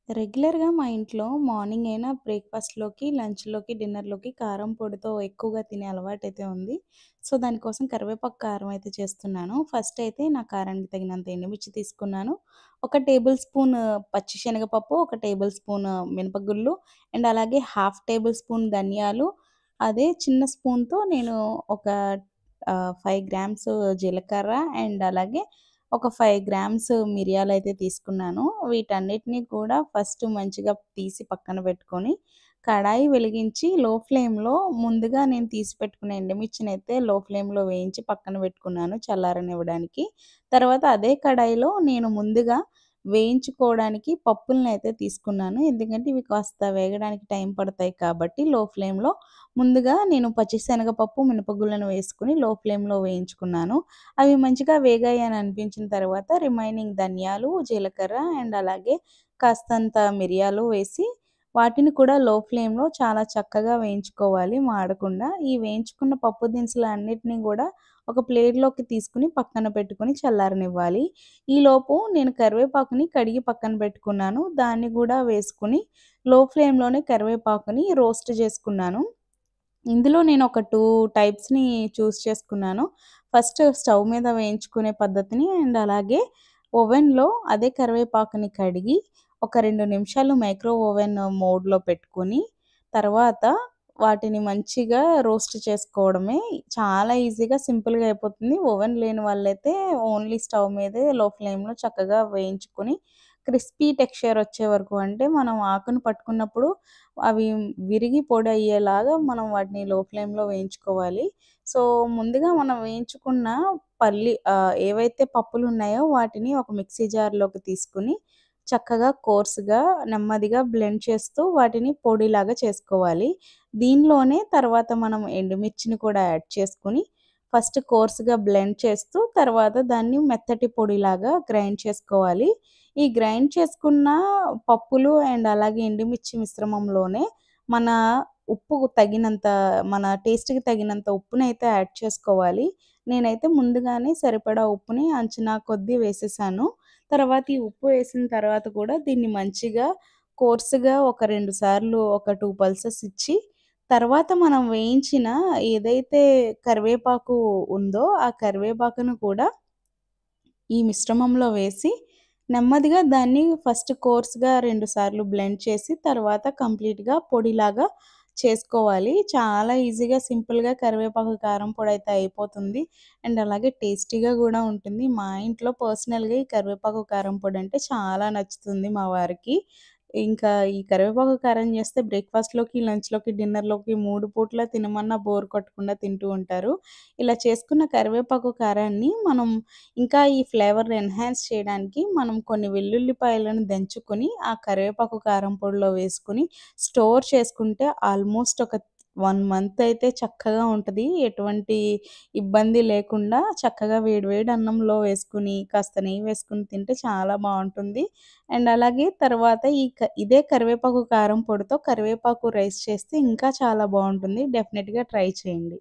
రెగ్యులర్‌గా మా ఇంట్లో మార్నింగ్ అయినా బ్రేక్‌ఫాస్ట్‌లోకి, లంచ్‌లోకి, డిన్నర్‌లోకి కారం పొడితో ఎక్కువగా తినే అలవాటైతే ఉంది. సో, దానికోసం కరివేపాకు కారం అయితే చేస్తున్నాను. ఫస్ట్ అయితే నా కారానికి తగినంత ఎండుమిర్చి తీసుకున్నాను. ఒక టేబుల్ స్పూన్ పచ్చి శనగపప్పు, ఒక టేబుల్ స్పూన్ మినపగుళ్ళు అండ్ అలాగే హాఫ్ టేబుల్ స్పూన్ ధనియాలు, అదే చిన్న స్పూన్‌తో నేను ఒక 5 గ్రామ్స్ జీలకర్ర అండ్ అలాగే ఒక 5 గ్రామ్స్ మిరియాలైతే తీసుకున్నాను. వీటన్నిటిని కూడా ఫస్ట్ మంచిగా తీసి పక్కన పెట్టుకొని, కడాయి వెలిగించి లో ఫ్లేమ్‌లో ముందుగా నేను తీసి పెట్టుకున్న ఎండుమిర్చినైతే లో ఫ్లేమ్‌లో వేయించి పక్కన పెట్టుకున్నాను చల్లారనివ్వడానికి. తర్వాత అదే కడాయిలో నేను ముందుగా వేయించుకోవడానికి పప్పులనైతే తీసుకున్నాను. ఎందుకంటే ఇవి కాస్త వేగడానికి టైం పడతాయి కాబట్టి లో ఫ్లేమ్‌లో ముందుగా నేను పచ్చిశనగపప్పు, మినపగుళ్ళను వేసుకొని లో ఫ్లేమ్‌లో వేయించుకున్నాను. అవి మంచిగా వేగాయి అని అనిపించిన తర్వాత రిమైనింగ్ ధనియాలు, జీలకర్ర అండ్ అలాగే కాస్తంత మిరియాలు వేసి వాటిని కూడా లో ఫ్లేమ్‌లో చాలా చక్కగా వేయించుకోవాలి మాడకుండా. ఈ వేయించుకున్న పప్పు దినుసులన్నిటిని గూడా ఒక ప్లేట్‌లోకి తీసుకొని పక్కన పెట్టుకొని చల్లారనివ్వాలి. ఈలోపు నేను కరివేపాకుని కడిగి పక్కన పెట్టుకున్నాను. దాన్ని గూడా వేసుకొని లో ఫ్లేమ్‌లోనే కరివేపాకుని రోస్ట్ చేసుకున్నాను. ఇందులో నేను ఒక 2 టైప్స్‌ని చేసుకున్నాను. ఫస్ట్ స్టవ్ మీద వేయించుకునే పద్ధతిని అండ్ అలాగే ఓవెన్‌లో అదే కరివేపాకుని కడిగి ఒక 2 నిమిషాలు మైక్రో ఓవెన్ మోడ్‌లో పెట్టుకొని, తర్వాత వాటిని మంచిగా రోస్ట్ చేసుకోవడమే. చాలా ఈజీగా సింపుల్‌గా అయిపోతుంది. ఓవెన్ లేని వాళ్ళైతే ఓన్లీ స్టవ్ మీదే లో ఫ్లేమ్‌లో చక్కగా వేయించుకొని క్రిస్పీ టెక్స్చర్ వచ్చే వరకు అంటే మనం ఆకును పట్టుకున్నప్పుడు అవి విరిగి పొడయ్యేలాగా మనం వాటిని లో ఫ్లేమ్‌లో వేయించుకోవాలి. సో, ముందుగా మనం వేయించుకున్న ఏవైతే పప్పులున్నాయో వాటిని ఒక మిక్సీ జార్‌లోకి తీసుకొని, చక్కగా కోర్స్‌గా నెమ్మదిగా బ్లెండ్ చేస్తూ వాటిని పొడిలాగా చేసుకోవాలి. దీనిలోనే తర్వాత మనం ఎండుమిర్చిని కూడా యాడ్ చేసుకొని, ఫస్ట్ కోర్స్‌గా బ్లెండ్ చేస్తూ, తర్వాత దాన్ని మెత్తటి పొడిలాగా గ్రైండ్ చేసుకోవాలి. ఈ గ్రైండ్ చేసుకున్న పప్పులు అండ్ అలాగే ఎండుమిర్చి మిశ్రమంలోనే మన ఉప్పు తగినంత మన టేస్ట్‌కి తగినంత ఉప్పునైతే యాడ్ చేసుకోవాలి. నేనైతే ముందుగానే సరిపడా ఉప్పుని అంచనా కొద్దీ వేసేసాను. తర్వాత ఈ ఉప్పు వేసిన తర్వాత కూడా దీన్ని మంచిగా కోర్స్‌గా ఒక 2 సార్లు ఒక 2 పల్సెస్ ఇచ్చి, తర్వాత మనం వేయించిన ఏదైతే కరివేపాకు ఉందో, ఆ కరివేపాకును కూడా ఈ మిశ్రమంలో వేసి, నెమ్మదిగా దాన్ని ఫస్ట్ కోర్స్‌గా 2 సార్లు బ్లెండ్ చేసి, తర్వాత కంప్లీట్‌గా పొడిలాగా చేసుకోవాలి. చాలా ఈజీగా, సింపుల్‌గా కరివేపాకు కారం పొడైతే అయిపోతుంది. అండ్ అలాగే టేస్టీగా గూడా ఉంటుంది. మా ఇంట్లో పర్సనల్‌గా ఈ కరివేపాకు కారం పొడంటే చాలా నచ్చుతుంది మా వారికి. ఇంకా ఈ కరివేపాకు కారం చేస్తే బ్రేక్‌ఫాస్ట్‌లోకి, లంచ్‌లోకి, డిన్నర్‌లోకి 3 పూటలా తినమన్నా బోర్ కొట్టకుండా తింటూ ఉంటారు. ఇలా చేసుకున్న కరివేపాకు కారాన్ని మనం ఇంకా ఈ ఫ్లేవర్‌ని ఎన్హాన్స్ చేయడానికి మనం కొన్ని వెల్లుల్లిపాయలను దంచుకొని, ఆ కరివేపాకు కారం పొడిలో వేసుకొని స్టోర్ చేసుకుంటే ఆల్మోస్ట్ ఒక 1 మంత్ అయితే చక్కగా ఉంటది. ఎటువంటి ఇబ్బంది లేకుండా చక్కగా వేడి వేడి అన్నంలో వేసుకొని, కాస్త నెయ్యి వేసుకొని తింటే చాలా బావుంటుంది. అండ్ అలాగే తర్వాత ఇదే కరివేపాకు కారం పొడితో కరివేపాకు రైస్ చేస్తే ఇంకా చాలా బావుంటుంది. డెఫినిట్‌గా ట్రై చేయండి.